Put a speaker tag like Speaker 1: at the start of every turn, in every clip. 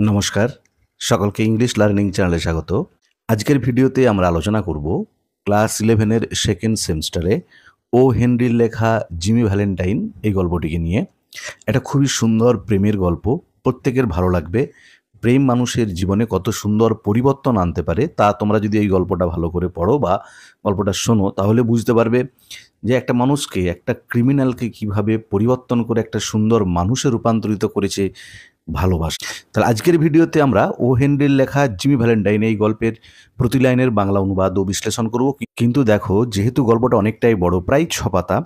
Speaker 1: নমস্কার, সকলকে English learning চ্যানেলে স্বাগত। আজকের ভিডিওতে আমরা আলোচনা করব ক্লাস 11 এর সেকেন্ড সেমিস্টারে ও হেনরির লেখা জিমি ভ্যালেন্টাইন এই গল্পটিকে নিয়ে। এটা খুবই সুন্দর প্রেমের গল্প, প্রত্যেকের ভালো লাগবে। প্রেম মানুষের জীবনে কত সুন্দর পরিবর্তন আনতে পারে তা তোমরা যদি এই গল্পটা ভালো করে পড়ো বা গল্পটা শোনো তাহলে বুঝতে পারবে যে একটা মানুষকে, একটা ক্রিমিনালকে কিভাবে পরিবর্তন করে একটা সুন্দর মানুষে রূপান্তরিত করেছে ভালোবাসা। তাহলে আজকের ভিডিওতে আমরা ও হেনরির লেখা জিমি ভ্যালেন্টাইন এই গল্পের প্রতি লাইনের বাংলা অনুবাদ ও বিশ্লেষণ করব। কিন্তু দেখো, যেহেতু গল্পটা অনেকটাই বড়, প্রায় 6 পাতা,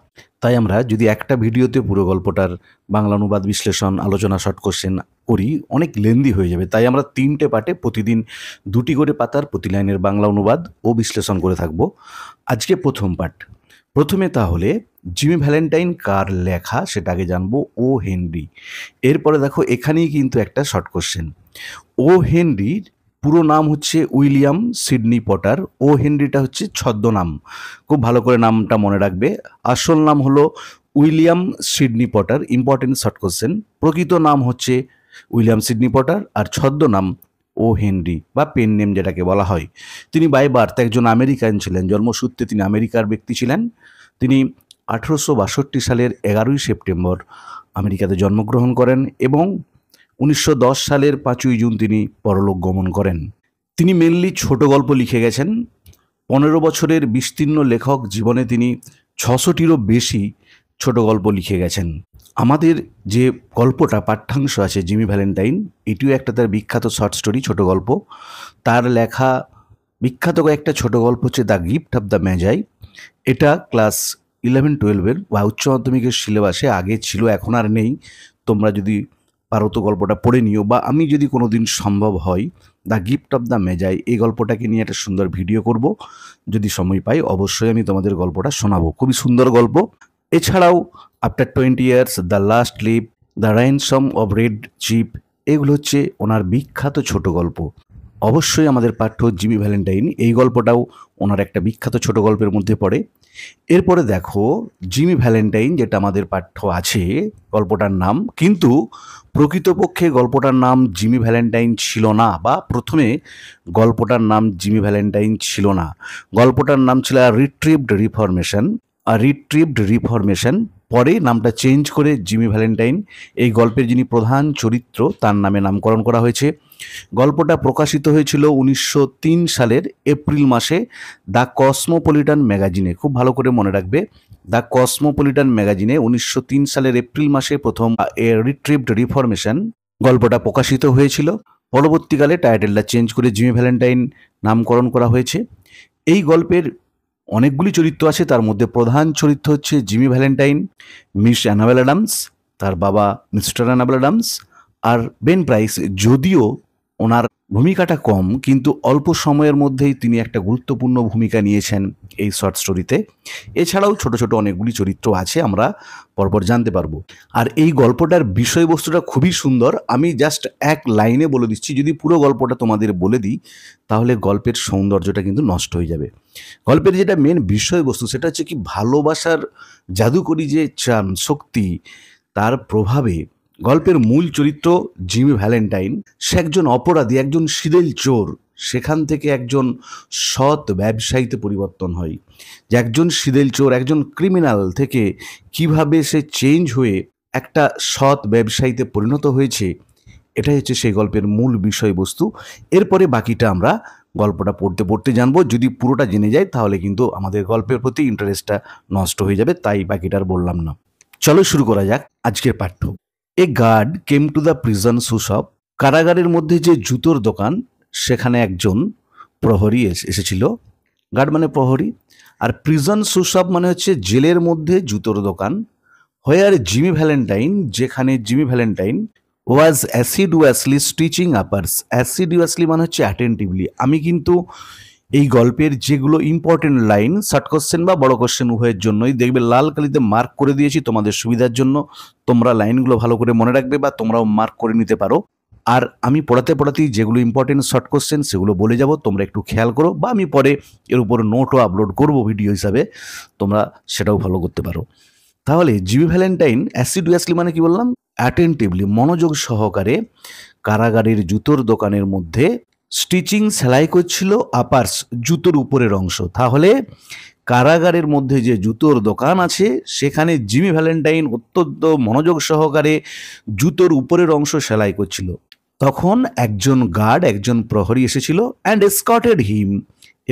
Speaker 1: তাই আমরা যদি একটা ভিডিওতে পুরো গল্পটার বাংলা অনুবাদ, বিশ্লেষণ, আলোচনা, শর্ট কোশ্চেন করি অনেক লেন্দি হয়ে যাবে। তাই আমরা 3টে পার্টে প্রতিদিন 2টি করে পাতার প্রতি লাইনের বাংলা অনুবাদ ও বিশ্লেষণ করে থাকব। আজকে প্রথম পার্ট। প্রথমে তাহলে জিমি ভ্যালেন্টাইন কার লেখা সেটা আগে জানবো। ও হেনরি। এরপরে দেখো এখানেই কিন্তু একটা শর্ট কোশ্চেন। ও হেনরির পুরো নাম হচ্ছে উইলিয়াম সিডনি পটার। ও হেনরিটা হচ্ছে ছদ্মনাম, খুব ভালো করে নামটা মনে রাখবে। আসল নাম হলো William Sydney Potter. Important short question. প্রকৃত নাম হচ্ছে উইলিয়াম সিডনি পটার আর ছদ্মনাম ও হেনরি বা পেন নেম যেটাকে বলা হয়। তিনি বাই বার্থ একজন আমেরিকান ছিলেন, জন্মসূত্রে তিনি আমেরিকার ব্যক্তি ছিলেন। তিনি 1862 সালের 11ই সেপ্টেম্বর আমেরিকাতে জন্মগ্রহণ করেন এবং 1910 সালের 5ই জুন তিনি পরলোক গমন করেন। তিনি মেনলি ছোট গল্প লিখে গেছেন। 15 বছরের বিস্তীর্ণ লেখক জীবনে তিনি 600টিরও বেশি ছোট গল্প লিখে গেছেন। আমাদের যে গল্পটা পাঠ্যাংশ আছে জিমি ভ্যালেন্টাইন, এটিও একটা তার বিখ্যাত শর্ট স্টোরি, ছোট গল্প। তার লেখা বিখ্যাত কয়েকটা ছোট গল্প হচ্ছে দ্য গিফট অফ দ্য ম্যাজাই। এটা ক্লাস 11-12 বা উচ্চ মাধ্যমিকের সিলেবাসে আগে ছিল, এখন আর নেই। তোমরা যদি পারো তো গল্পটা পড়ে নিও, বা আমি যদি কোনো দিন সম্ভব হয় দ্য গিফট অফ দ্য মেজাই এই গল্পটাকে নিয়ে একটা সুন্দর ভিডিও করব। যদি সময় পাই অবশ্যই আমি তোমাদের গল্পটা শোনাবো। খুবই সুন্দর গল্প। এছাড়াও after 20 years, the last leap, the ransom of red chief, এগুলো হচ্ছে ওনার বিখ্যাত ছোট গল্প। অবশ্যই আমাদের পাঠ্য জিমি ভ্যালেন্টাইন এই গল্পটাও ওনার একটা বিখ্যাত ছোট গল্পের মধ্যে পড়ে। এরপরে দেখো জিমি ভ্যালেন্টাইন যেটা আমাদের পাঠ্য আছে গল্পটার নাম, কিন্তু প্রকৃতপক্ষে গল্পটার নাম জিমি ভ্যালেন্টাইন ছিল না, বা প্রথমে গল্পটার নাম জিমি ভ্যালেন্টাইন ছিল না। গল্পটার নাম ছিল রিট্রিভড রিফরমেশন। রিট্রিভড রিফরমেশন পরে নামটা চেঞ্জ করে জিমি ভ্যালেন্টাইন এই গল্পের যিনি প্রধান চরিত্র তার নামে নামকরণ করা হয়েছে। গল্পটা প্রকাশিত হয়েছিল 1903 সালের এপ্রিল মাসে দ্য কসমোপলিটান ম্যাগাজিনে। খুব ভালো করে মনে রাখবে, দ্য কসমোপলিটান ম্যাগাজিনে 1903 সালের এপ্রিল মাসে প্রথম এ রিট্রিভড রিফরমেশন গল্পটা প্রকাশিত হয়েছিল। পরবর্তীকালে টাইটেলটা চেঞ্জ করে জিমি ভ্যালেন্টাইন নামকরণ করা হয়েছে। এই গল্পের অনেকগুলি চরিত্র আছে, তার মধ্যে প্রধান চরিত্র হচ্ছে Jimmy Valentine, miss Annabel Adams, তার বাবা মিস্টার অ্যানাবেল অ্যাডামস, আর বেন প্রাইস। যদিও ওনার ভূমিকাটা কম, কিন্তু অল্প সময়ের মধ্যেই তিনি একটা গুরুত্বপূর্ণ ভূমিকা নিয়েছেন এই শর্ট স্টোরিতে। এছাড়াও ছোট ছোট অনেকগুলি চরিত্র আছে, আমরা পরপর জানতে পারবো। আর এই গল্পটার বিষয়বস্তুটা খুবই সুন্দর। আমি জাস্ট এক লাইনে বলে দিচ্ছি, যদি পুরো গল্পটা তোমাদের বলে দিই তাহলে গল্পের সৌন্দর্যটা কিন্তু নষ্ট হয়ে যাবে। গল্পের যেটা মেন বিষয়বস্তু সেটা হচ্ছে কি, ভালোবাসার জাদুকরী যে চান শক্তি, তার প্রভাবে গল্পের মূল চরিত্র জিমি ভ্যালেন্টাইন, সে একজন অপরাধী, একজন সিদেল চোর, সেখান থেকে একজন সৎ ব্যবসায়ীতে পরিবর্তন হয়। যে একজন সিদেল চোর, একজন ক্রিমিনাল থেকে কিভাবে সে চেঞ্জ হয়ে একটা সৎ ব্যবসায়ীতে পরিণত হয়েছে, এটাই হচ্ছে সেই গল্পের মূল বিষয়বস্তু। এরপরে বাকিটা আমরা গল্পটা পড়তে পড়তে জানবো। যদি পুরোটা জেনে যাই তাহলে কিন্তু আমাদের গল্পের প্রতি ইন্টারেস্টটা নষ্ট হয়ে যাবে, তাই বাকিটা আর বললাম না। চলো শুরু করা যাক আজকের পাঠ্য। A guard came to the prison shoe shop. কারাগারের মধ্যে যে জুতোর দোকান, সেখানে একজন প্রহরী এসেছিল। গার্ড মানে প্রহরী, আর প্রিজন শু শপ মানে হচ্ছে জেলের মধ্যে জুতোর দোকান। হোয়ার জিমি ভ্যালেন্টাইন, যেখানে জিমি ভ্যালেন্টাইন ওয়াজ অ্যাসিডুয়াসলি স্টিচিং আপার্স। অ্যাসিডুয়াসলি মানে হচ্ছে অ্যাটেন্টিভলি। আমি কিন্তু এই গল্পের যেগুলো ইম্পর্টেন্ট লাইন, শর্ট কোশ্চেন বা বড় কোশ্চেন উভয়ের জন্যই দেখবে লাল কালিতে মার্ক করে দিয়েছি তোমাদের সুবিধার জন্য। তোমরা লাইনগুলো ভালো করে মনে রাখবে বা তোমরাও মার্ক করে নিতে পারো। আর আমি পড়াতে পড়াতেই যেগুলো ইম্পর্টেন্ট শর্ট কোশ্চেন সেগুলো বলে যাব, তোমরা একটু খেয়াল করো, বা আমি পরে এর উপর নোটও আপলোড করব ভিডিও হিসাবে, তোমরা সেটাও ফলো করতে পারো। তাহলে জিমি ভ্যালেন্টাইন অ্যাসিডুয়াসলি মানে কি বললাম, অ্যাটেন্টিভলি মনোযোগ সহকারে কারাগারের জুতোর দোকানের মধ্যে স্টিচিং সেলাই করছিল আপার্স, জুতোর উপরের অংশ। তাহলে কারাগারের মধ্যে যে জুতোর দোকান আছে সেখানে জিমি ভ্যালেন্টাইন অত্যন্ত মনোযোগ সহকারে জুতোর উপরের অংশ সেলাই করছিল। তখন একজন গার্ড, একজন প্রহরী এসেছিল অ্যান্ড এসকর্টেড হিম,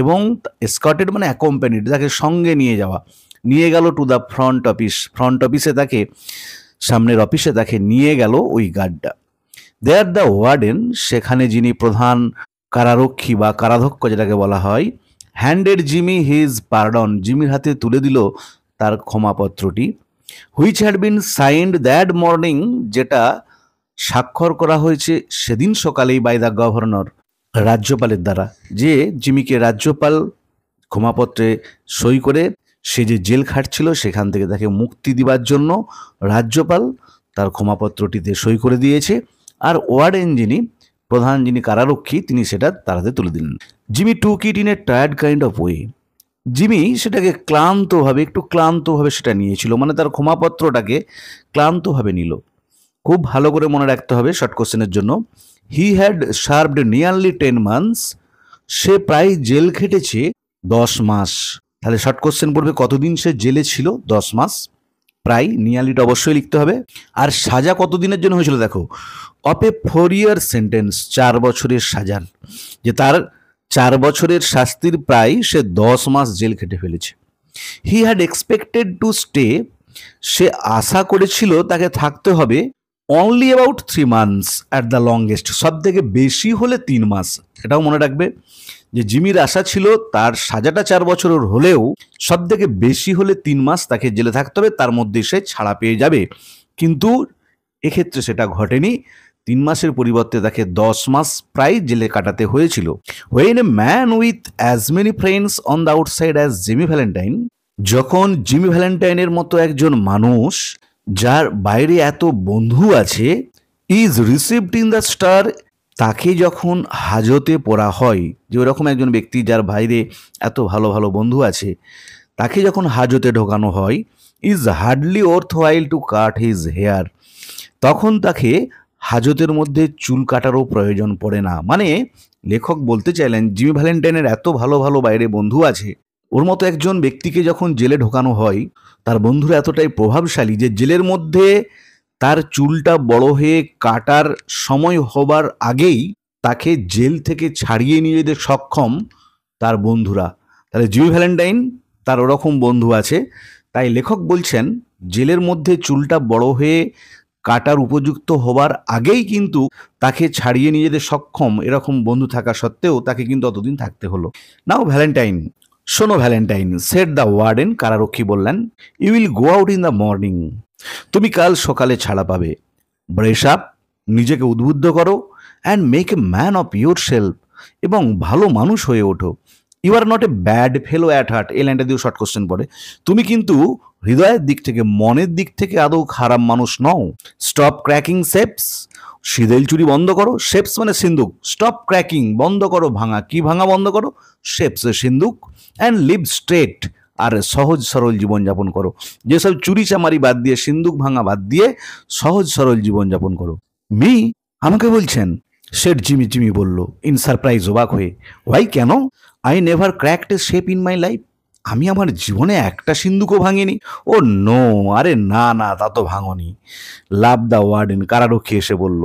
Speaker 1: এবং এসকর্টেড মানে অ্যাকম্পানিড, তাকে সঙ্গে নিয়ে যাওয়া, নিয়ে গেল to the front office. Front অফিসে তাকে, সামনের অফিসে তাকে নিয়ে গেল ওই গার্ডটা। দেয়ার দ্য ওয়ার্ডেন, সেখানে যিনি প্রধান কারারক্ষী বা কারাধ্যক্ষ যেটাকে বলা হয়, হ্যান্ডেড জিমি হিজ পার্ডন, জিমির হাতে তুলে দিল তার ক্ষমাপত্রটি, which had been signed that morning, যেটা স্বাক্ষর করা হয়েছে সেদিন সকালেই বাই দ্য গভর্নর, রাজ্যপালের দ্বারা। যে জিমিকে রাজ্যপাল ক্ষমাপত্রে সই করে সে যে জেল খাটছিল সেখান থেকে তাকে মুক্তি দেওয়ার জন্য রাজ্যপাল তার ক্ষমাপত্রটিতে সই করে দিয়েছে। আর ওয়ার্ডেন যিনি প্রধান, যিনি কারারক্ষী, তিনি সেটা তার হাতে তুলে দিলেন। Jimmy took it in a tired kind of way, Jimmy সেটাকে ক্লান্তভাবে, একটু ক্লান্তভাবে সেটা নিয়েছিল, মানে তার ক্ষমাপত্রটাকে ক্লান্তভাবে নিল। খুব ভালো করে মনে রাখতে হবে শর্ট কোশ্চেনের জন্য, he had served nearly 10 months, সে প্রায় জেল খেটেছে 10 মাস। তাহলে শর্ট কোশ্চেন পড়বে কতদিন সে জেলে ছিল, 10 মাস। প্রায়, নিয়ারলিটা অবশ্যই লিখতে হবে। আর সাজা কতদিনের জন্য হয়েছিল দেখো, অফ এ 4 year সেন্টেন্স, 4 বছরের সাজার, যে তার 4 বছরের শাস্তির প্রায় সে 10 মাস জেল খেটে ফেলেছে। He had expected to stay, সে আশা করেছিল তাকে থাকতে হবে only about 3 months at the longest, সব থেকে বেশি হলে 3 মাস। এটাও মনে রাখবে যে জিমির আশা ছিল তার সাজাটা 4 বছরের হলেও সব থেকে বেশি হলে 3 মাস তাকে জেলে থাকতে হবে, তার মধ্যে সে ছাড়া পেয়ে যাবে। কিন্তু এক্ষেত্রে সেটা ঘটেনি, 3 মাসের পরিবর্তে তাকে 10 মাস প্রায় জেলে কাটাতে হয়েছিল। When a man with as many friends on the outside as Jimmy Valentine, যখন জিমি ভ্যালেন্টাইনের মতো একজন মানুষ যার বাইরে এত বন্ধু আছে, is received in the star, তাকে যখন হাজতে পড়া হয়, যে ওরকম একজন ব্যক্তি যার বাইরে এত ভালো ভালো বন্ধু আছে, তাকে যখন হাজতে ঢোকানো হয়, is hardly worthwhile to cut his hair, তখন তাকে হাজতের মধ্যে চুল কাটারও প্রয়োজন পড়ে না। মানে লেখক বলতে চাইলেন জিমি ভ্যালেন্টাইনের এত ভালো ভালো বাইরে বন্ধু আছে, ওর মতো একজন ব্যক্তিকে যখন জেলে ঢোকানো হয়, তার বন্ধুরা এতটাই প্রভাবশালী যে জেলের মধ্যে তার চুলটা বড় হয়ে কাটার সময় হবার আগেই তাকে জেল থেকে ছাড়িয়ে নিয়ে যেতে সক্ষম তার বন্ধুরা। তাহলে জিমি ভ্যালেন্টাইন তার ওরকম বন্ধু আছে, তাই লেখক বলছেন জেলের মধ্যে চুলটা বড় হয়ে কাটার উপযুক্ত হবার আগেই কিন্তু তাকে ছাড়িয়ে নিয়ে যেতে সক্ষম এরকম বন্ধু থাকা সত্ত্বেও তাকে কিন্তু অতদিন থাকতে হলো। নাও ভ্যালেন্টাইন, শোনো ভ্যালেন্টাইন, সেড দ্য ওয়ার্ডেন, কারারক্ষী বললেন, you will go out in the morning, তুমি কাল সকালে ছাড়া পাবে। ব্রেশ আপ, নিজেকে উদ্বুদ্ধ করো, and make a man of yourself, এবং ভালো মানুষ হয়ে ওঠো। You are not a bad fellow at heart, এই লাইনটা দিয়েও শর্ট কোশ্চেন পড়ে। তুমি কিন্তু হৃদয়ের দিক থেকে, মনের দিক থেকে আদৌ খারাপ মানুষ নও। স্টপ ক্র্যাকিং শেপস, সিঁদুর চুরি বন্ধ করো। শেপস মানে সিন্দুক, স্টপ ক্র্যাকিং বন্ধ করো ভাঙা, কি ভাঙা বন্ধ করো, শেপস সিন্দুক, অ্যান্ড লিভ স্ট্রেট, আর সহজ সরল জীবনযাপন করো। যেসব চুরি চামারি বাদ দিয়ে, সিন্দুক ভাঙা বাদ দিয়ে সহজ সরল জীবনযাপন করো। মি, আমাকে বলছেন? সেট জিমি, জিমি বলল ইন সারপ্রাইজ, অবাক হয়ে। ওয়াই, কেন? I never cracked A shape in my life, আমি আমার জীবনে একটা সিন্দুকও ভাঙিনি। ও নো, আরে না না, তা তো ভাঙনি। লাভ দ্য ওয়ার্ডেন, কারারক্ষী এসে বলল,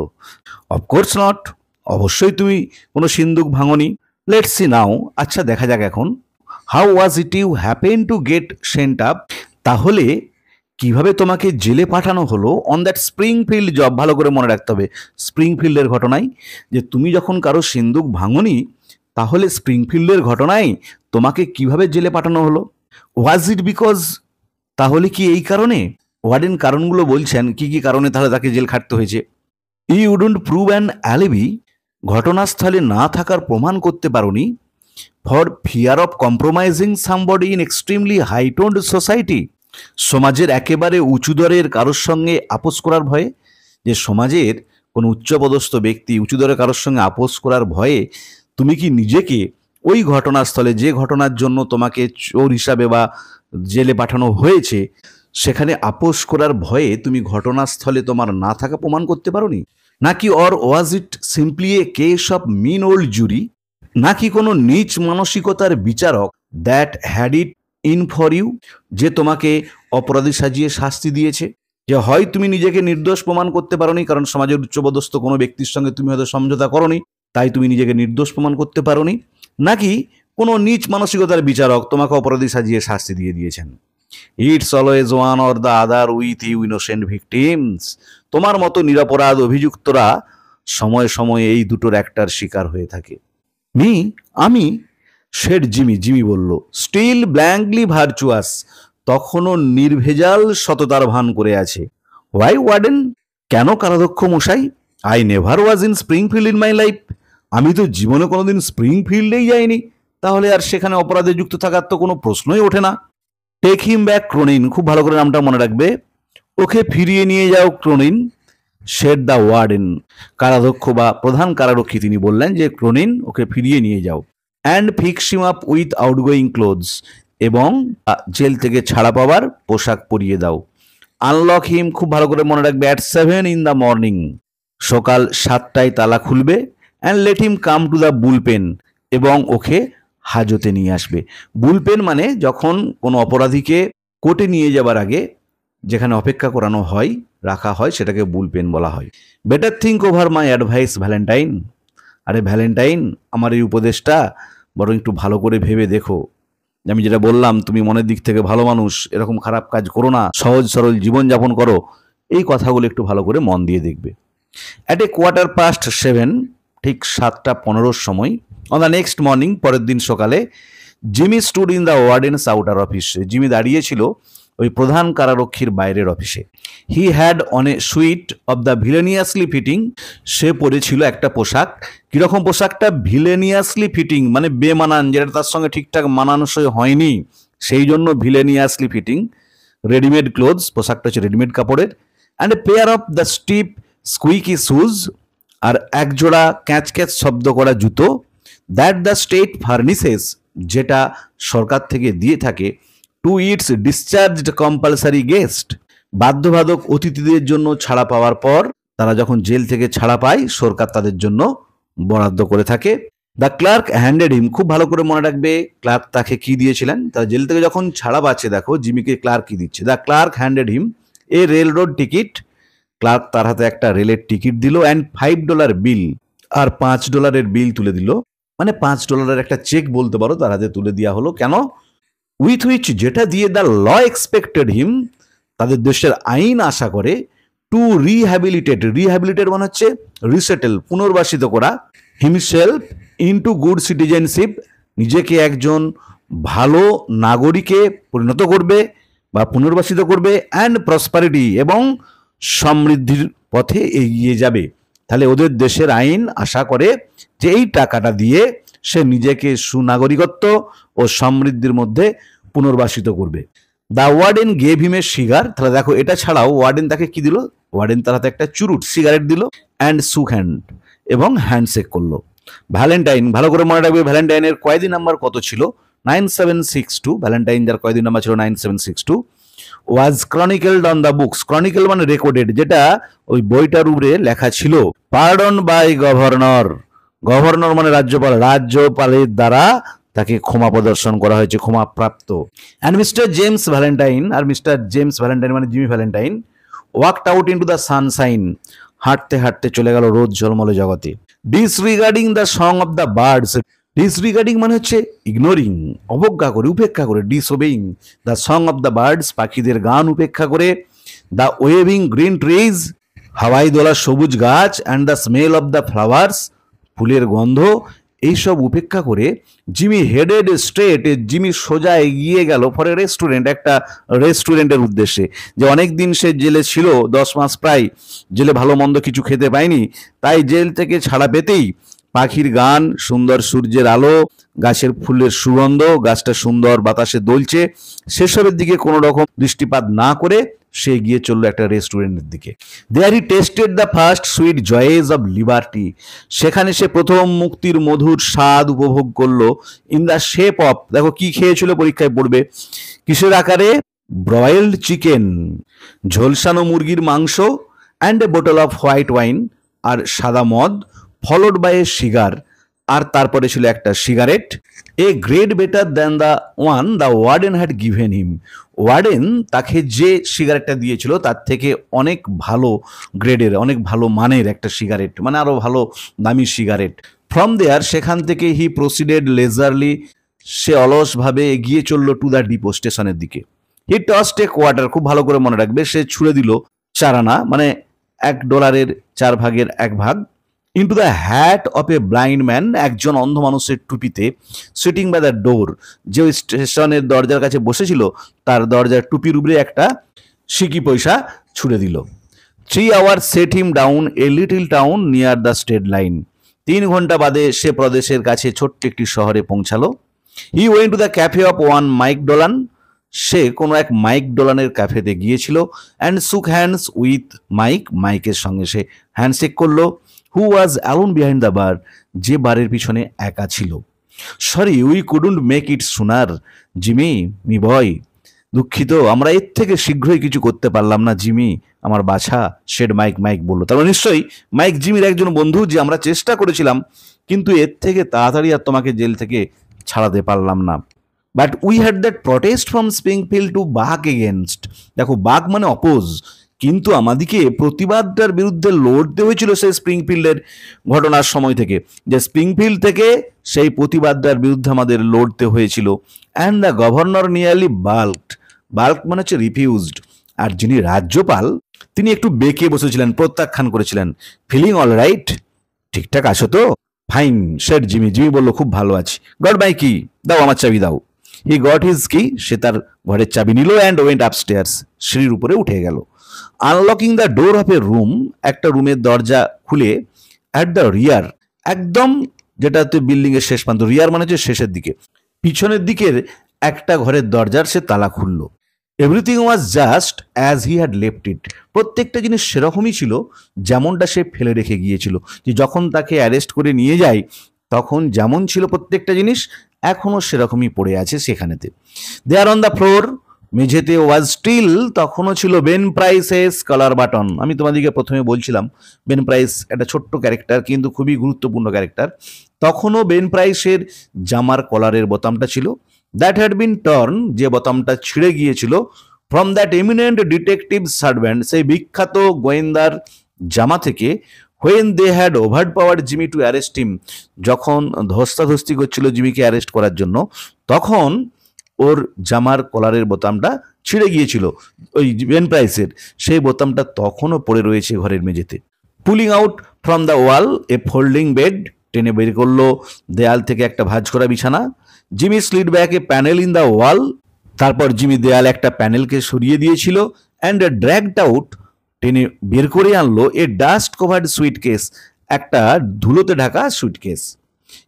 Speaker 1: অফকোর্স নট, অবশ্যই তুমি কোনো সিন্দুক ভাঙনি। লেটস সি নাও, আচ্ছা দেখা যাক এখন। How was it you happen to get sent up, তাহলে কিভাবে তোমাকে জেলে পাঠানো হলো অন দ্যাট স্প্রিংফিল্ড জব। ভালো করে মনে রাখতে হবে স্প্রিংফিল্ডের ঘটনায়, যে তুমি যখন কারো সিন্দুক ভাঙনি, তাহলে স্প্রিংফিল্ডের ঘটনায় তোমাকে কিভাবে জেলে পাঠানো হলো। ওয়াজ ইট বিকজ, তাহলে কি এই কারণে? ওয়ার্ডেন কারণগুলো বলছেন কি কি কারণে তাহলে তাকে জেল খাটতে হয়েছে। You wouldn't prove an alibi, ঘটনাস্থলে না থাকার প্রমাণ করতে পারোনি। For fear of compromising somebody in extremely high toned society, সমাজের একেবারে উঁচু দরের কারোর সঙ্গে আপোস করার ভয়ে, যে সমাজের কোনো উচ্চপদস্থ ব্যক্তি উঁচু দরে কারোর সঙ্গে আপোস করার ভয়ে তুমি কি নিজেকে ওই ঘটনাস্থলে, যে ঘটনার জন্য তোমাকে চোর হিসাবে বা জেলে পাঠানো হয়েছে, সেখানে আপোস করার ভয়ে তুমি ঘটনাস্থলে তোমার না থাকা প্রমাণ করতে পারোনি। নাকি or was it simply a case of mean old jury, নাকি কোনো নীচ মানসিকতার বিচারক that had it in for you, যে তোমাকে অপরাধী সাজিয়ে শাস্তি দিয়েছে, যে হয় তুমি নিজেকে নির্দোষ প্রমাণ করতে পারোনি, কারণ সমাজের উচ্চপদস্থ কোনো ব্যক্তির সঙ্গে তুমি হয়তো সমঝোতা করোনি, তাই তুমি নিজেকে নির্দোষ প্রমাণ করতে পারোনি, নাকি কোনো নীচ মানসিকতার বিচারক তোমাকে অপরাধী সাজিয়ে শাস্তি দিয়ে দিয়েছেন। It's always one or the other with you innocent victims. তোমার মতো নিরপরাধ অভিযুক্তরা সময়ে সময়ে এই দুটোর একটার শিকার হয়ে থাকে। আমি শেড জিমি বলল, স্টিল ব্ল্যাঙ্কলি ভার্চুয়াস, তখনও নির্ভেজাল সততার ভান করে আছে। হোয়াই ওয়ার্ডেন, কেন কারাধ্যক্ষ মশাই? I never was in Springfield in my life, আমি তো জীবনে কোনোদিন স্প্রিংফিল্ডেই যাইনি, তাহলে আর সেখানে অপরাধে যুক্ত থাকার তো কোনো প্রশ্নই ওঠে না। টেক হিম ব্যাক ক্রোনিন, খুব ভালো করে নামটা মনে রাখবে, ওকে ফিরিয়ে নিয়ে যাও ক্রোনিন। শেড দ্য ওয়ার্ডেন, কারাধ্যক্ষ বা প্রধান কারারক্ষী তিনি বললেন যে ক্রোনিন, ওকে ফিরিয়ে নিয়ে যাও। And fix him up with outgoing clothes, এবং জেল থেকে ছাড়া পাওয়ার পোশাক পরিয়ে দাও। আনলক হিম, খুব ভালো করে মনে রাখবে, অ্যাট 7 in the morning, সকাল 7টায় তালা খুলবে। And let him come to the bullpen, এবং ওকে হাজতে নিয়ে আসবে। বুলপেন মানে যখন কোনো অপরাধীকে কোর্টে নিয়ে যাবার আগে যেখানে অপেক্ষা করানো হয়, রাখা হয়, সেটাকে বুলপেন বলা হয়। Better think over my advice Valentine, আরে ভ্যালেন্টাইন, আমার এই উপদেশটা বরং একটু ভালো করে ভেবে দেখো। আমি যেটা বললাম, তুমি মনের দিক থেকে ভালো মানুষ, এরকম খারাপ কাজ করো না, সহজ সরল জীবনযাপন করো, এই কথাগুলো একটু ভালো করে মন দিয়ে দেখবে। অ্যাট এ 7:15, ঠিক 7:15 সময়, অন দ্য নেক্সট মর্নিং, পরের দিন সকালে, Jimmy stood in the warden's outer office, Jimmy দাঁড়িয়েছিল ওই প্রধান কারারক্ষীর বাইরের অফিসে। He had on a suit of the villainously fitting, সে পরেছিল একটা পোশাক। কিরকম পোশাকটা? ভিলেনিয়াসলি ফিটিং, মানে বেমানান, যেটা তার সঙ্গে ঠিকঠাক মানানসই হয়নি, সেই জন্য ভিলেনিয়াসলি ফিটিং। রেডিমেড ক্লোথস, পোশাকটা হচ্ছে রেডিমেড কাপড়ের। And a pair of the stiff squeaky shoes, আর একজোড়া ক্যাচ ক্যাচ শব্দ করা জুতো। দ্যাট দ্য স্টেট ফার্নিসেস, যেটা সরকার থেকে দিয়ে থাকে, টু ইটস ডিসচার্জড কম্পালসারি গেস্ট, বাধ্যবাধক অতিথিদের জন্য ছাড়া পাওয়ার পর, তারা যখন জেল থেকে ছাড়া পায়, সরকার তাদের জন্য বরাদ্দ করে থাকে। দ্য ক্লার্ক হ্যান্ডেড হিম, খুব ভালো করে মনে রাখবে, ক্লার্ক তাকে কি দিয়েছিলেন? তারা জেল থেকে যখন ছাড়া পাচ্ছে, দেখো জিমিকে ক্লার্ক কি দিচ্ছে। The clerk handed him a railroad ticket, clerk তার হাতে একটা রেলের টিকিট দিল। অ্যান্ড $5 বিল, আর $5 বিল তুলে দিল, মানে $5 একটা চেক বলতে পারো, তার হাতে তুলে দেওয়া হলো। কেন? উইথ হুইচ, যেটা দিয়ে দ্য ল এক্সপেক্টেড হিম, তাদের দেশের আইন আশা করে, টু রিহ্যাবিলিটেট মানে হচ্ছে রিসেটেল, পুনর্বাসিত করা, হিমসেলফ ইনটু গুড সিটিজেনশিপ, নিজেকে একজন ভালো নাগরিকে পরিণত করবে বা পুনর্বাসিত করবে। অ্যান্ড প্রসপারিটি, এবং সমৃদ্ধির পথে এগিয়ে যাবে। তাহলে ওদের দেশের আইন আশা করে যে এই টাকাটা দিয়ে সে নিজেকে সুনাগরিকত্ব ও সমৃদ্ধির মধ্যে পুনর্বাসিত করবে। The warden gave him A cigar, তাহলে দেখো এটা ছাড়াও ওয়ার্ডেন তাকে কি দিল? ওয়ার্ডেন তার হাতে একটা চুরুট সিগারেট দিল। অ্যান্ড সুক হ্যান্ড, এবং হ্যান্ডশেক করলো। ভ্যালেন্টাইন, ভালো করে মনে রাখবে, ভ্যালেন্টাইনের কয়েদি নাম্বার কত ছিল? 9762। ভ্যালেন্টাইন যার কয়েদি নাম্বার ছিল 9762, ওয়াজ ক্রনিকেলড অন দ্য বুকস, ক্রনিকেল মানে রেকর্ডেড, যেটা ওই বইটার উপরে লেখা ছিল, পার্ডন বাই গভর্নর, গভর্নর মানে রাজ্যপাল, রাজ্যপালের দ্বারা তাকে ক্ষমা প্রদর্শন করা হয়েছে, ক্ষমা প্রাপ্ত। অ্যান্ড মিস্টার জেমস ভ্যালেন্টাইন, আর মিস্টার জেমস ভ্যালেন্টাইন মানে Jimmy Valentine, walked out into the sunshine, হাঁটতে হাঁটতে চলে গেল রোদ ঝলমলে জগতে। Disregarding the song of the birds, disregarding মানে হচ্ছে ইগনোরিং, অবজ্ঞা করে, উপেক্ষা করে। Disobeying the song of the birds, পাখিদের গান উপেক্ষা করে। দ্য ওয়েভিং গ্রিন ট্রিজ, হাওয়াই দোলা সবুজ গাছ। And the smell of the flowers, ফুলের গন্ধ, এইসব উপেক্ষা করে জিমি হেডেড স্ট্রেট, জিমি সোজা এগিয়ে গেল ফর এ রেস্টুরেন্ট, একটা রেস্টুরেন্টের উদ্দেশ্যে। যে অনেক দিন সে জেলে ছিল, 10 মাস প্রায় জেলে ভালো মন্দ কিছু খেতে পায়নি, তাই জেল থেকে ছাড়া পেতেই পাখির গান, সুন্দর সূর্যের আলো, গাছের ফুলের সুগন্ধ, গাছটা সুন্দর বাতাসে দোলছে, সেসবের দিকে কোনো রকম দৃষ্টিপাত না করে সে গিয়ে চললো একটা রেস্টুরেন্টের দিকে। There he tasted the first sweet joys of liberty, সেখানে সে প্রথম মুক্তির মধুর স্বাদ উপভোগ করলো। ইন দ্য শেপ অফ, দেখো কি খেয়েছিল, পরীক্ষায় পড়বে, কিসের আকারে? ব্রয়েলড চিকেন, ঝলসানো মুরগির মাংস। And a bottle of white wine, আর সাদা মদ, ফলোড বাই এ সিগার, আর তারপরে ছিল একটা সিগারেট। A grade better than the one the warden had given him. Warden তাকে যে সিগারেটটা দিয়েছিল তার থেকে অনেক ভালো গ্রেডের, অনেক ভালো মানের একটা সিগারেট, মানে আরও ভালো দামি সিগারেট। ফ্রম দেয়ার, সেখান থেকে হি প্রসিডেড লেজারলি, সে অলসভাবে এগিয়ে চলল টু দ্য ডিপো, স্টেশনের দিকে। হি টসড এ কোয়ার্টার, খুব ভালো করে মনে রাখবে, সে ছুড়ে দিল 4 আনা, মানে $1 4 ভাগের 1 ভাগ, into the hat of a blind man, একজন অন্ধ মানুষের টুপিতে, সিটিং বাই দ্য ডোর, যে ওই স্টেশনের দরজার কাছে বসেছিল তার দরজার টুপির উপরে একটা সিকি পয়সা ছুড়ে দিল। 3 hour set him down a little town near the state line, 3 ঘন্টা বাদে সে প্রদেশের কাছে ছোট্ট একটি শহরে পৌঁছালো। He went to the cafe of one Mike Dolan, সে কোনো এক মাইক ডলানের ক্যাফেতে গিয়েছিল। And shook hands with Mike, মাইকের সঙ্গে সে হ্যান্ডশেক করলো। Who was alone behind the bar, যে বারের পিছনে একা ছিল। Sorry we couldn't make it sooner Jimmy me boy, দুঃখিত আমরা এর থেকে শীঘ্রই কিছু করতে পারলাম না জিমি আমার বাছা, সেড মাইক। মাইক বলল, তারপর নিশ্চয়ই মাইক জিমির একজন বন্ধু, যে আমরা চেষ্টা করেছিলাম কিন্তু এর থেকে তাড়াতাড়ি আর তোমাকে জেল থেকে ছাড়াতে পারলাম না। But we had that protest from Springfield to buck against, দেখো বাক মানে অপোজ, কিন্তু আমাদেরকে প্রতিবাদটার বিরুদ্ধে লড়তে হয়েছিল সেই স্প্রিংফিল্ডের ঘটনার সময় থেকে, যে স্প্রিংফিল্ড থেকে সেই প্রতিবাদটার বিরুদ্ধে আমাদের লড়তে হয়েছিল। And the governor nearly balked, balk মানে হচ্ছে রিফিউজড, আর যিনি রাজ্যপাল তিনি একটু বেঁকে বসেছিলেন, প্রত্যাখ্যান করেছিলেন। ফিলিং অল রাইট, ঠিকঠাক আছো তো? ফাইন সেড জিমি, জিমি বলল খুব ভালো আছি। গড মাই কি, দাও আমার চাবি দাও। হি গট হিজ কি, সে তার ঘরের চাবি নিল। অ্যান্ড ওয়েন্ট আপস্টেয়ার্স, সিঁড়ির উপরে উঠে গেল। Unlocking the door of A room, একটা রুমের দরজা খুলে, অ্যাট দ্য রিয়ার, একদম যেটাতে বিল্ডিং এর শেষ প্রান্ত, রিয়ার মানে হচ্ছে শেষের দিকে, পিছনের দিকের একটা ঘরের দরজার সে তালা খুলল। Everything was just as he had left ইট, প্রত্যেকটা জিনিস সেরকমই ছিল যেমনটা সে ফেলে রেখে গিয়েছিল, যে যখন তাকে অ্যারেস্ট করে নিয়ে যায় তখন যেমন ছিল প্রত্যেকটা জিনিস এখনও সেরকমই পড়ে আছে সেখানেতে। দেয়ার অন দ্য ফ্লোর, মেঝেতে ওয়াজ স্টিল, তখনও ছিল বেন প্রাইসেস কলার বাটন। আমি তোমাদেরকে প্রথমে বলছিলাম বেন প্রাইস একটা ছোট্ট ক্যারেক্টার কিন্তু খুবই গুরুত্বপূর্ণ ক্যারেক্টার। তখনও বেন প্রাইসের জামার কলারের বোতামটা ছিল। দ্যাট হ্যাড বিন টর্ন, যে বোতামটা ছিঁড়ে গিয়েছিল। From that eminent detective servant, সেই বিখ্যাত গোয়েন্দার জামা থেকে। When they had overpower Jimmy to arrest him, যখন ধস্তাধস্তি করছিল জিমিকে অ্যারেস্ট করার জন্য, তখন ওর জামার কলারের বোতামটা ছিঁড়ে গিয়েছিল ওই বেন প্রাইসের, সেই বোতামটা তখনও পড়ে রয়েছে ঘরের মেঝেতে। Pulling out from the wall a folding bed, টেনে বের করলো দেয়াল থেকে একটা ভাঁজ করা বিছানা। Jimmy slid back a panel in the wall, তারপর জিমি দেয়াল একটা প্যানেলকে সরিয়ে দিয়েছিল। অ্যান্ড ড্র্যাগড আউট, টেনে বের করে আনলো এ ডাস্ট কভার্ড সুইটকেস, একটা ধুলোতে ঢাকা সুইটকেস।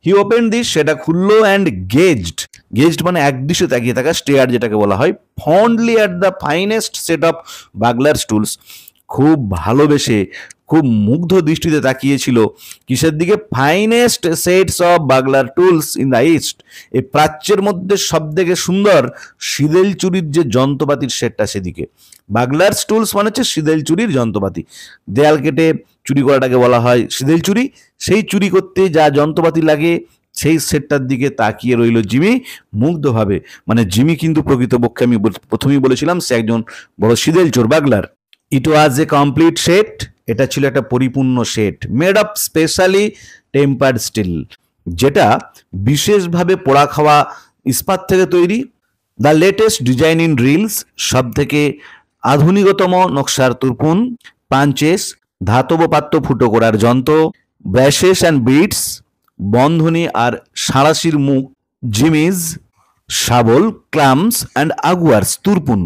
Speaker 1: হি ওপেন দিস, সেটা খুললো। অ্যান্ড গেজড, গেজড মানে একদৃশ্যে তাকিয়ে থাকা, স্টেয়ার যেটাকে বলা হয়। Fondly at the finest set of burglar's tools, খুব ভালোবেসে খুব মুগ্ধ দৃষ্টিতে তাকিয়েছিল কিসের দিকে? Finest sets of burglar tools in the east, এই প্রাচ্যের মধ্যে সব থেকে সুন্দর সিদেল চুরির যে যন্ত্রপাতির সেটটা সেদিকে। বাগলার্স টুলস মানে হচ্ছে সিদেল চুরির যন্ত্রপাতি, দেয়াল কেটে চুরি করাটাকে বলা হয় সিদেল চুরি। সেই চুরি করতে যা যন্ত্রপাতি লাগে সেই সেটটার দিকে তাকিয়ে রইল জিমি মুগ্ধভাবে। মানে জিমি কিন্তু প্রকৃতপক্ষে আমি প্রথমেই বলেছিলাম সে একজন বড় সিদেল চোর, বাগলার। ইট ওয়াজ এ কমপ্লিট সেট, এটা ছিল একটা পরিপূর্ণ set. Made of specially tempered steel, যেটা বিশেষভাবে পোড়া খাওয়া ইস্পাত থেকে তৈরি। The latest design in drills, সব থেকে আধুনিকতম নকশার তুরপুন। পাঞ্চেস, ধাতব পাত্র ফুটো করার যন্ত্র। ব্র্যাশেস অ্যান্ড বিটস, বন্ধনী আর সাঁড়াশির মুখ। জিমিজ, শাবল, ক্লামস অ্যান্ড আগুয়ার্স, তুরপুন।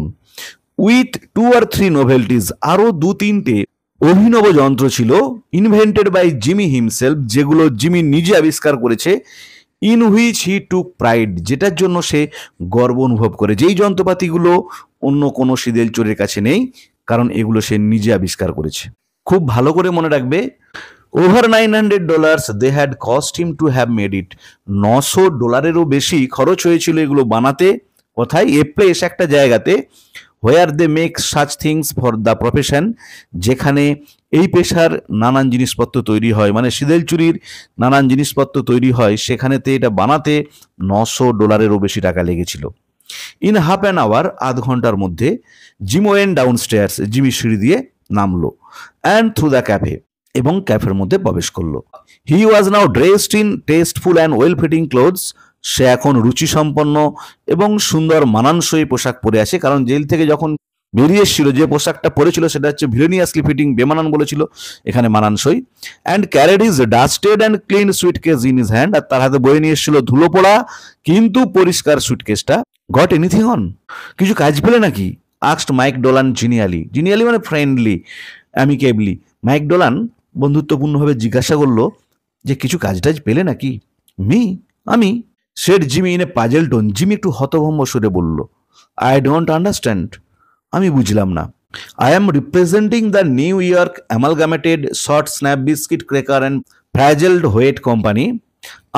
Speaker 1: উইথ 2 or 3 নোভেলটিজ, আরও 2-3টে অভিনব যন্ত্র ছিল। ইনভেন্টেড বাই জিমি হিমসেলফ, যেগুলো জিমি নিজে আবিষ্কার করেছে। In which he took pride, যেটার জন্য সে গর্ব অনুভব করে, যেই যন্ত্রপাতিগুলো অন্য কোনো সিদেল চোরের কাছে নেই, কারণ এগুলো সে নিজে আবিষ্কার করেছে। খুব ভালো করে মনে রাখবে, over $900 they had cost him to have made it, $900 বেশি খরচ হয়েছিল এগুলো বানাতে। কোথায়? এ প্লেস, একটা জায়গাতে। Where they make such things for the profession, যেখানে এই পেশার নানান জিনিসপত্র তৈরি হয়, মানে সিঁদুর চুরির নানান জিনিসপত্র তৈরি হয়, সেখানেতে এটা বানাতে $900 বেশি টাকা লেগেছিল। ইন হাফ অ্যান আওয়ার, আধ ঘন্টার মধ্যে, gym when down stairs, Jimmy সিঁড়ি দিয়ে নামলো, অ্যান্ড থ্রু দ্য ক্যাফে, এবং ক্যাফের মধ্যে প্রবেশ করলো। He was now dressed in tasteful and well fitting clothes, সে এখন রুচিসম্পন্ন এবং সুন্দর মানানসই পোশাক পরে আছে, কারণ জেল থেকে যখন বেরিয়ে এসেছিল যে পোশাকটা পরেছিল সেটা হচ্ছে ভিলেনিয়াসলি ফিটিং, বেমানান বলেছিল, এখানে মানানসই। And carried his dusted and clean suitcase in his hand, আর তার হাতে বয়ে নিয়ে এসেছিল ধুলো পড়া কিন্তু পরিষ্কার সুইটকেসটা। গট এনিথিং অন, কিছু কাজ পেলে নাকি? Asked Mike Dolan genially, genially মানে ফ্রেন্ডলি, অ্যামিকেবলি। মাইক ডোলান বন্ধুত্বপূর্ণভাবে জিজ্ঞাসা করলো যে কিছু কাজ টাজ পেলে নাকি? আমি, said Jimmy in a puzzle tone, Jimmy একটু হতভম্ব সুরে বলল, আই ডোন্ট আন্ডারস্ট্যান্ড, আমি বুঝলাম না। I am representing the New York amalgamated short snap biscuit cracker and frazzled wheat company,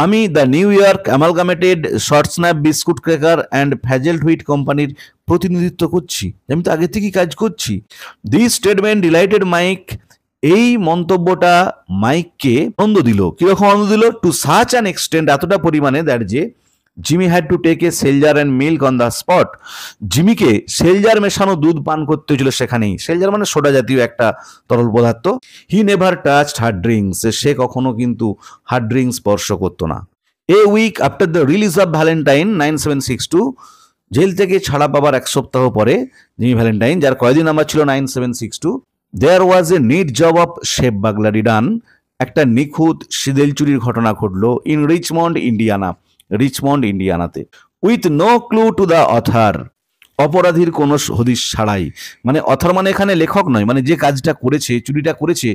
Speaker 1: আমি the New York amalgamated short snap biscuit cracker and frazzled wheat কোম্পানির প্রতিনিধিত্ব করছি, আমি তো আগে থেকেই কাজ করছি। দিস স্টেটমেন্ট ডিলাইটেড মাইক, এই মন্তব্যটা মাইককে আনন্দ দিল। কিরকম আনন্দ দিল? টু সাচ অ্যান এক্সটেন্ট, এতটা পরিমাণে, দ্যাট যে Jimmy had to take a seltzer and milk on the spot, জিমিকে সেলজার মেশানো দুধ পান করতে হয়েছিল সেখানেই। সেলজার মানে সোডা জাতীয় একটা তরল পদার্থ। He never touched hard drinks, সে কখনো কিন্তু হার্ড ড্রিঙ্কস স্পর্শ করতো না। A week after the release of Valentine 9762, জেল থেকে ছাড়া পাবার এক সপ্তাহ পরে জিমি ভ্যালেন্টাইন, যার কয়দিন নাম্বার ছিল 9762, there was a neat job of safe burglary done, একটা নিখুঁত সিঁদুর চুরির ঘটনা ঘটলো ইন রিচমন্ড ইন্ডিয়ানাতে, with no clue to the author, অপরাধীর কোনো হদিশ ছাড়াই। মানে অথার মানে এখানে লেখক নয়, মানে যে কাজটা করেছে, চুরিটা করেছে,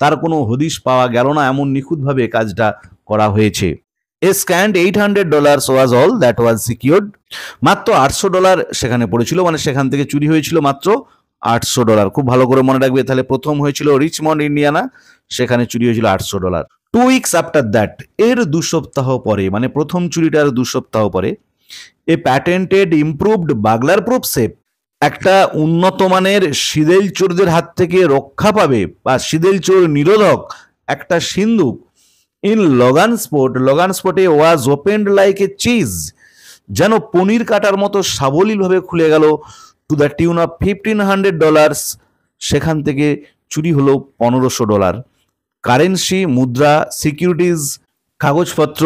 Speaker 1: তার কোনো হদিশ পাওয়া গেল না, এমন নিখুঁতভাবে কাজটা করা হয়েছে। A scant $800 was all that was secured, মাত্র $800 সেখানে পড়েছিল, মানে সেখান থেকে চুরি হয়েছিল মাত্র $800। খুব ভালো করে মনে রাখবে। তাহলে প্রথম হয়েছিল রিচমন্ড ইন্ডিয়ানা, সেখানে চুরি হয়েছিল $800। 2 উইকস আফটার দ্যাট, এর 2 সপ্তাহ পরে, মানে প্রথম চুরিটার 2 সপ্তাহ পরে, এ প্যাটেন্টেড ইমপ্রুভড বাগলার প্রুফ সেফ, একটা উন্নত মানের সিঁদুর চোরদের হাত থেকে রক্ষা পাবে বা সিঁদুর চোর নিরোধক একটা সিন্দুক, ইন লগানস্পোর্টে was opened like a cheese, যেন পনির কাটার মতো সাবলীলভাবে খুলে গেল, টু দ্য টিউন অফ $1,500, সেখান থেকে চুরি হলো $1,500। কারেন্সি, মুদ্রা, সিকিউরিটিজ, কাগজপত্র,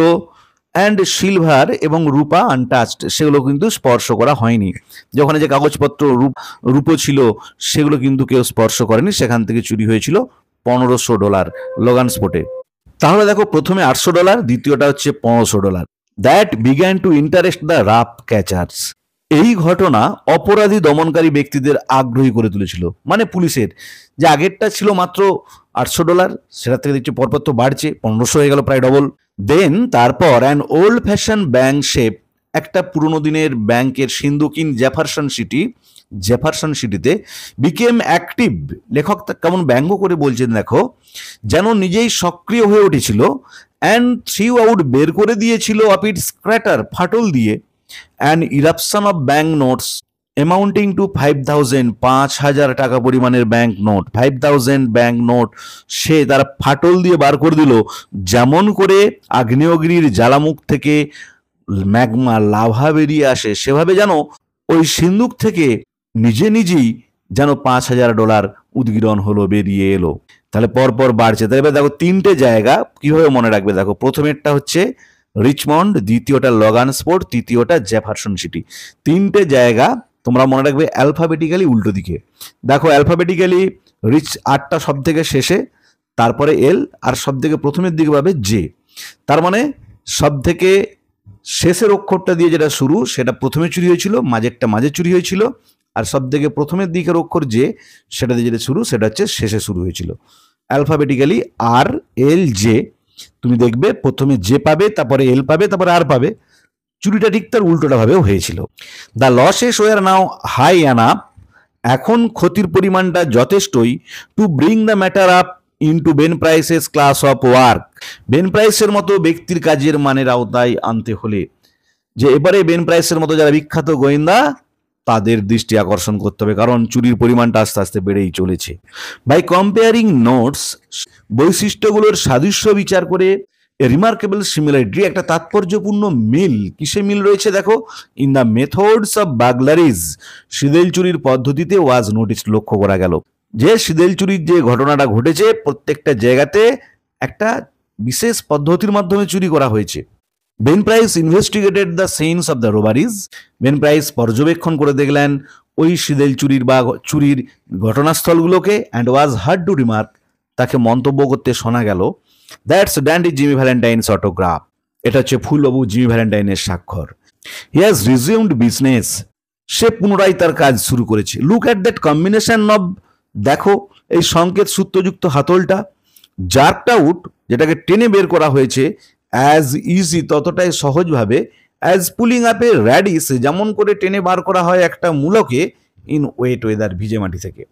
Speaker 1: অ্যান্ড সিলভার এবং রূপা আনটাচড, সেগুলো কিন্তু স্পর্শ করা হয়নি। যেখানে যে কাগজপত্র রূপো ছিল সেগুলো কিন্তু কেউ স্পর্শ করেনি, সেখান থেকে চুরি হয়েছিল $1,500 লোগান স্পটে। তাহলে দেখো, প্রথমে $800, দ্বিতীয়টা হচ্ছে $1,500। That began to interest the rogue catchers, এই ঘটনা অপরাধী দমনকারী ব্যক্তিদের আগ্রহী করে তুলেছিল। মানে পুলিশের যে আগেরটা ছিল মাত্র $800, সেটা থেকে দেখছি পরপর তো বাড়ছে, 1500 হয়ে গেল, প্রায় ডবল। দেন তারপর an old fashion bank shape, একটা পুরনো দিনের ব্যাংকের সিন্দুক ইন জেফারসন সিটিতে বিকেম অ্যাক্টিভ, লেখক কেমন ব্যঙ্গ করে বলছেন দেখো, যেন নিজেই সক্রিয় হয়ে উঠেছিল, অ্যান্ড থ্রিউ আউট, বের করে দিয়েছিল, অফ ইটস ক্র্যাটার, ফাটল দিয়ে, an eruption of bank notes amounting two 5,000, 5,000 টাকা পরিমাণের ব্যাংক নোট, 5,000 ব্যাংক নোট সে তার ফাটল দিয়ে বার করে দিল, যেমন করে আগ্নেয়গিরির জ্বালামুখ থেকে ম্যাগমা লাভা বেরিয়ে আসে, সেভাবে যেন ওই সিন্দুক থেকে নিজেই যেন $5,000 উদগীরণ হলো, বেরিয়ে এলো। তাহলে পরপর বাড়ছে। তাহলে এবার দেখো 3টে জায়গা কিভাবে মনে রাখবে। দেখো, প্রথমেরটা হচ্ছে রিচমন্ড, দ্বিতীয়টা লগানস্পোর্ট, তৃতীয়টা জেফারসন সিটি। 3টে জায়গা তোমরা মনে রাখবে অ্যালফাবেটিক্যালি উল্টো দিকে। দেখো, অ্যালফাবেটিক্যালি রিচ 8টা সব থেকে শেষে, তারপরে এল, আর সব থেকে প্রথমের দিকে পাবে জে। তার মানে সব থেকে শেষের অক্ষরটা দিয়ে যেটা শুরু সেটা প্রথমে চুরি হয়েছিল, মাঝেরটা মাঝে চুরি হয়েছিল, আর সব থেকে প্রথমের দিকের অক্ষর যে সেটা দিয়ে যেটা শুরু সেটা হচ্ছে শেষে শুরু হয়েছিল। অ্যালফাবেটিক্যালি RLJ, তুমি দেখবে প্রথমে জে পাবে, তারপরে এল পাবে, তারপরে আর পাবে। চুরিটা ঠিক তার উল্টোটা ভাবেও হয়েছিল। The losses were now high enough, এখন ক্ষতির পরিমাণটা যথেষ্টই, to bring the matter up into Ben Price's class of work, Ben প্রাইসের মতো ব্যক্তির কাজের মানের আওতায় আনতে হলে, যে এবারে বেন প্রাইসের মতো যারা বিখ্যাত গোয়েন্দা তাদের দৃষ্টি আকর্ষণ করতে হবে, কারণ চুরির পরিমাণটা আস্তে আস্তে বেড়েই চলেছে। বাই কম্পেয়ারিং নোটস, বৈশিষ্ট্যগুলোর সাদৃশ্য বিচার করে রিমার্কেবল সিমিলারিটি, একটা তাৎপর্যপূর্ণ মিল, কিসে মিল রয়েছে দেখো, ইন দ্য মেথডস অফ বাগলারিজ, সিদেল চুরির পদ্ধতিতে ওয়াজ নোটিস, লক্ষ্য করা গেল যে সিদেল চুরির যে ঘটনাটা ঘটেছে প্রত্যেকটা জায়গাতে একটা বিশেষ পদ্ধতির মাধ্যমে চুরি করা হয়েছে। Ben Price investigated the scenes of the robberies, Ben Price পর্যবেক্ষণ করে দেখলেন ওই সিদেল চুরির বা চুরির ঘটনাস্থলগুলোকে, and was heard to remark, তাকে মন্তব্য করতে শোনা গেল, that's Dandy Jimmy Valentine's autograph, এটা হচ্ছে ফুলবাবু জিমি ভ্যালেন্টাইনের স্বাক্ষর। হি হ্যাজ রিজিউমড বিজনেস, সে পুনরায় তার কাজ শুরু করেছে। Look at that combination of, দেখো এই সংকেত সূত্রযুক্ত হাতলটা, জার্কড আউট, যেটাকে টেনে বের করা হয়েছে, অ্যাজ ইজি, ততটাই সহজভাবে, অ্যাজ পুলিং আপ এ র্যাডিস, যেমন করে টেনে বার করা হয় একটা মূলকে, ইন ওয়েট ওয়েদার, ভিজে মাটি থেকে।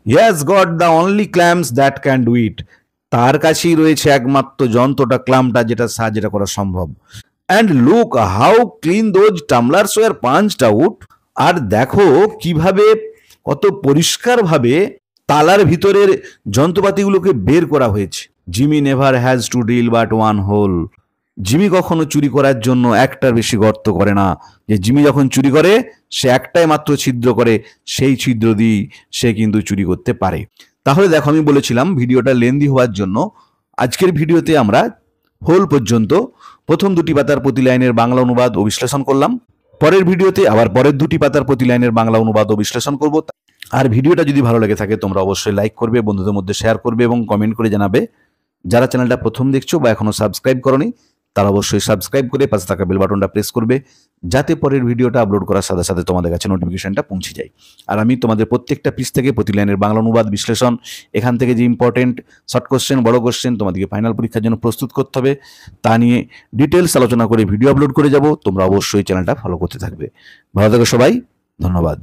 Speaker 1: He has got the only ক্ল্যাম্পস that can do it, তার কাছেই রয়েছে একমাত্র যন্ত্রটা, ক্লাম্পটা, যেটা সাহায্য করা সম্ভব। And look how clean those tumblers were punched out, আর দেখো কিভাবে কত পরিষ্কারভাবে তালার ভিতরের যন্ত্রপাতিগুলোকে বের করা হয়েছে। Jimmy never has to drill but one hole, Jimmy কখনো চুরি করার জন্য একটার বেশি গর্ত করে না, যে জিমি যখন চুরি করে সে একটাই মাত্র ছিদ্র করে, সেই ছিদ্র দিয়েই সে কিন্তু চুরি করতে পারে। তাহলে দেখো, আমি বলেছিলাম ভিডিওটা লেন্দি হওয়ার জন্য আজকের ভিডিওতে আমরা হোল পর্যন্ত প্রথম দুটি পাতার প্রতি লাইনের বাংলা অনুবাদ ও বিশ্লেষণ করলাম। পরের ভিডিওতে আবার পরের দুটি পাতার প্রতি লাইনের বাংলা অনুবাদ ও বিশ্লেষণ করব। আর ভিডিওটা যদি ভালো লেগে থাকে তোমরা অবশ্যই লাইক করবে, বন্ধুদের মধ্যে শেয়ার করবে এবং কমেন্ট করে জানাবে। যারা চ্যানেলটা প্রথম দেখছো বা এখনো সাবস্ক্রাইব করনি তারা অবশ্যই সাবস্ক্রাইব করে পাশে থাকা বেল বাটনটা প্রেস করবে, যাতে পরের ভিডিওটা আপলোড করার সাথে সাথে তোমাদের কাছে নোটিফিকেশনটা পৌঁছে যায়। আর আমি তোমাদের প্রত্যেকটা পিস থেকে প্রতি লাইনের বাংলা অনুবাদ বিশ্লেষণ, এখান থেকে যে ইম্পর্টেন্ট শর্ট কোশ্চেন, বড় কোশ্চেন তোমাদেরকে ফাইনাল পরীক্ষার জন্য প্রস্তুত করতে হবে, তা নিয়ে ডিটেলস আলোচনা করে ভিডিও আপলোড করে যাব। তোমরা অবশ্যই চ্যানেলটা ফলো করতে থাকবে। ভালো থেকো সবাই, ধন্যবাদ।